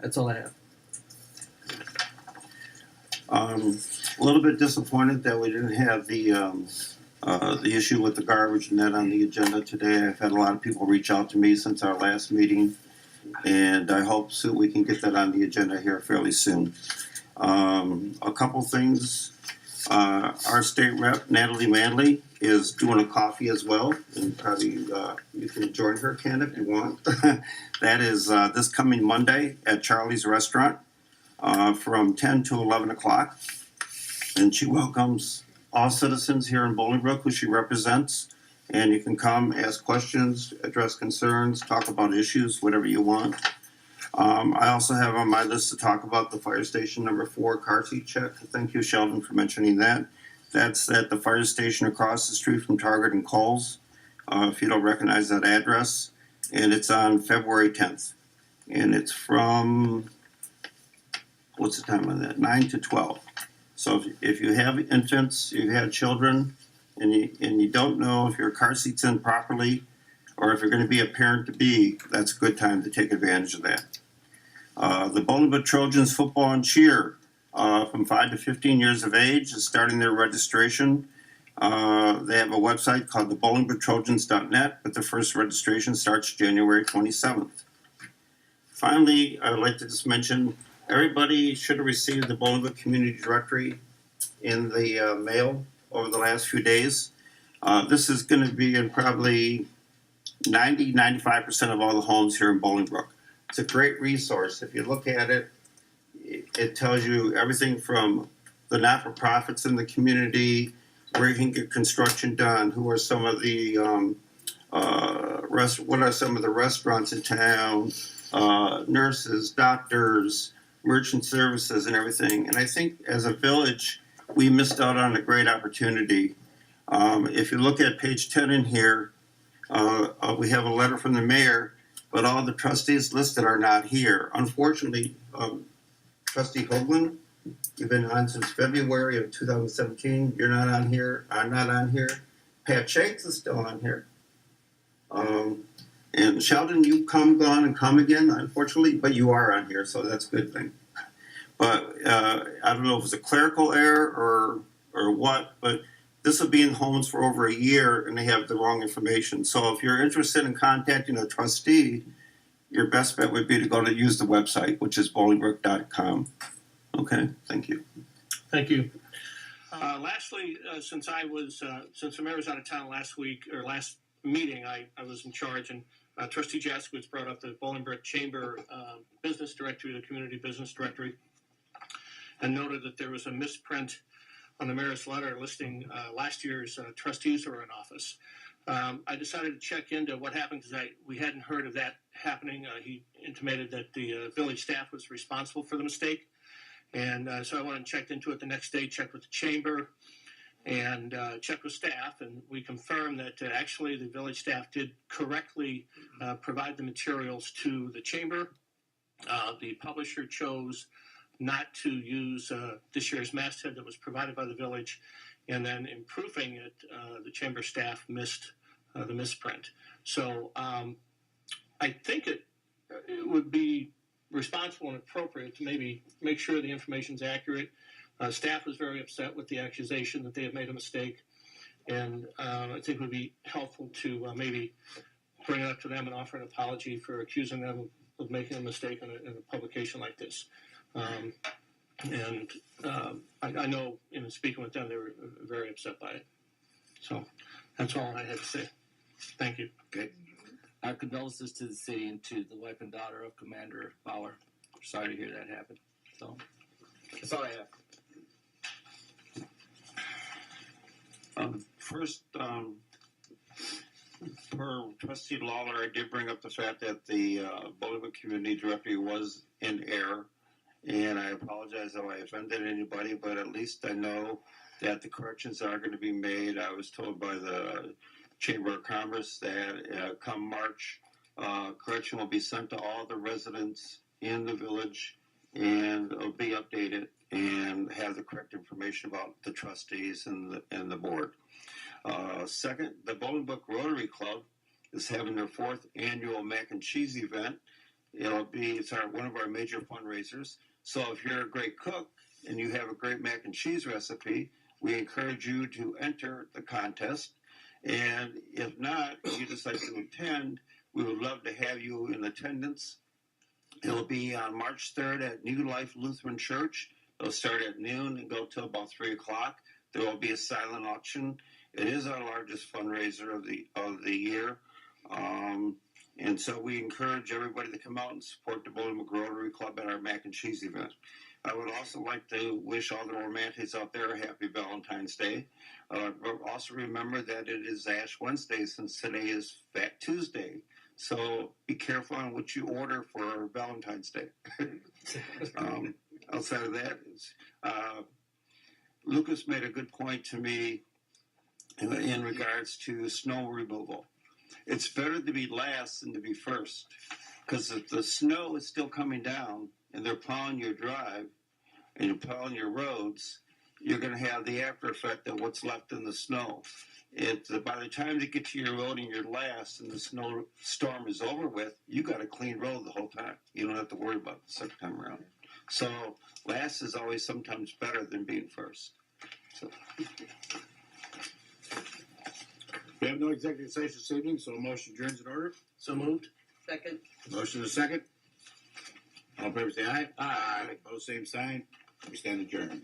That's all I have. A little bit disappointed that we didn't have the issue with the garbage net on the agenda today. I've had a lot of people reach out to me since our last meeting, and I hope soon we can get that on the agenda here fairly soon. A couple things. Our state rep, Natalie Manley, is doing a coffee as well, and probably you can join her, Ken, if you want. That is this coming Monday at Charlie's Restaurant from 10 to 11 o'clock. And she welcomes all citizens here in Bolingbrook who she represents. And you can come, ask questions, address concerns, talk about issues, whatever you want. I also have on my list to talk about the fire station number 4 car seat check. Thank you, Sheldon, for mentioning that. That's at the fire station across the street from Target and Kohl's, if you don't recognize that address. And it's on February 10th. And it's from, what's the time on that? 9 to 12. So if you have infants, you have children, and you don't know if your car seat's in properly, or if you're going to be a parent-to-be, that's a good time to take advantage of that. The Bolingbrook Trojans football and cheer from 5 to 15 years of age is starting their registration. They have a website called the BolingbrookTrojans.net, but the first registration starts January 27th. Finally, I would like to just mention everybody should have received the Bolingbrook Community Directory in the mail over the last few days. This is going to be in probably 95% of all the homes here in Bolingbrook. It's a great resource. If you look at it, it tells you everything from the not-for-profits in the community, where you can get construction done, who are some of the what are some of the restaurants in town, nurses, doctors, merchant services, and everything. And I think as a village, we missed out on a great opportunity. If you look at page 10 in here, we have a letter from the mayor, but all the trustees listed are not here. Unfortunately, Trustee Hoagland, you've been on since February of 2017. You're not on here. I'm not on here. Pat Shakes is still on here. And Sheldon, you gone and come again, unfortunately, but you are on here, so that's a good thing. But I don't know if it's a clerical error or what, but this will be in homes for over a year, and they have the wrong information. So if you're interested in contacting a trustee, your best bet would be to go to use the website, which is bolingbrook.com. Okay, thank you. Thank you. Lastly, since the mayor was out of town last week or last meeting, I was in charge, and Trustee Jaskiewicz brought up the Bolingbrook Chamber Business Directory, the Community Business Directory, and noted that there was a misprint on the mayor's letter listing last year's trustees who were in office. I decided to check into what happened because we hadn't heard of that happening. He intimated that the village staff was responsible for the mistake. And so I went and checked into it the next day, checked with the chamber, and checked with staff. And we confirmed that actually the village staff did correctly provide the materials to the chamber. The publisher chose not to use this year's masthead that was provided by the village, and then in proofing it, the chamber staff missed the misprint. So I think it would be responsible and appropriate to maybe make sure the information is accurate. Staff was very upset with the accusation that they had made a mistake, and I think it would be helpful to maybe bring it up to them and offer an apology for accusing them of making a mistake in a publication like this. I know in speaking with them, they were very upset by it. So that's all I had to say. Thank you. Okay. Our condolences to the city and to the wife and daughter of Commander Bauer. Sorry to hear that happen. So that's all I have. First, for Trustee Lawler, I did bring up the fact that the Bolingbrook Community Directory was in error, and I apologize if I offended anybody, but at least I know that the corrections are going to be made. I was told by the Chamber of Commerce that come March, correction will be sent to all the residents in the village, and it'll be updated and have the correct information about the trustees and the board. Second, the Bolingbrook Rotary Club is having their 4th annual mac and cheese event It's one of our major fundraisers. So if you're a great cook and you have a great mac and cheese recipe, we encourage you to enter the contest. And if not, if you decide to attend, we would love to have you in attendance. It'll be on March 3rd at New Life Lutheran Church. It'll start at noon and go till about 3 o'clock. There will be a silent auction. It is our largest fundraiser of the year. And so we encourage everybody to come out and support the Bolingbrook Rotary Club at our mac and cheese event. I would also like to wish all the romantics out there a happy Valentine's Day. But also remember that it is Ash Wednesday since today is Fat Tuesday. So be careful on what you order for Valentine's Day. Outside of that, Lucas made a good point to me in regards to snow removal. It's better to be last than to be first, because if the snow is still coming down and they're plowing your drive and you're plowing your roads, you're going to have the after effect of what's left in the snow. By the time they get to your road and you're last and the snowstorm is over with, you got a clean road the whole time. You don't have to worry about it the second time around. So last is always sometimes better than being first. So. We have no executive session this evening, so a motion adjourns in order. So moved. Second. Motion is second. All in favor say aye. Aye. Opposed, same sign. We stand adjourned.